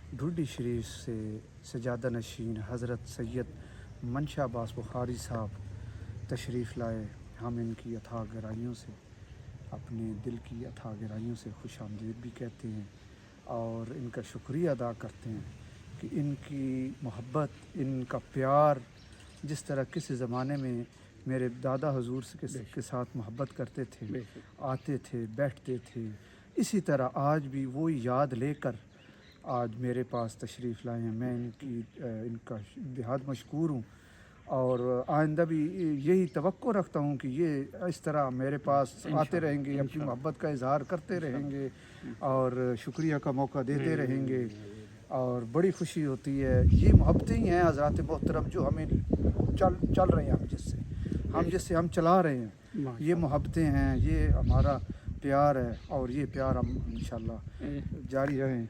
ढूडी शरीफ से सजादा नशीन हज़रत सैयद मंशा अब्बास बुखारी साहब तशरीफ़ लाए। हम इनकी अथाह गहराइयों से, अपने दिल की अथाह गहराइयों से खुश आमदीद भी कहते हैं और इनका शुक्रिया अदा करते हैं कि इनकी मोहब्बत, इनका प्यार, जिस तरह किसी ज़माने में मेरे दादा हुजूर के साथ मोहब्बत करते थे, आते थे, बैठते थे, इसी तरह आज भी वो याद लेकर आज मेरे पास तशरीफ़ लाए हैं। मैं इनका बेहद मशकूर हूँ और आइंदा भी यही तवक्को रखता हूँ कि ये इस तरह मेरे पास आते रहेंगे, अपनी मोहब्बत का इज़हार करते रहेंगे और शुक्रिया का मौका देते रहेंगे और बड़ी खुशी होती है। ये मोहब्बतें ही हैं हज़रात मोहतरम जो हमें चल रहे हैं, हम जिससे हम चला रहे हैं, ये मोहब्बतें हैं, ये हमारा प्यार है और ये प्यार हम इंशाल्लाह जारी रहें।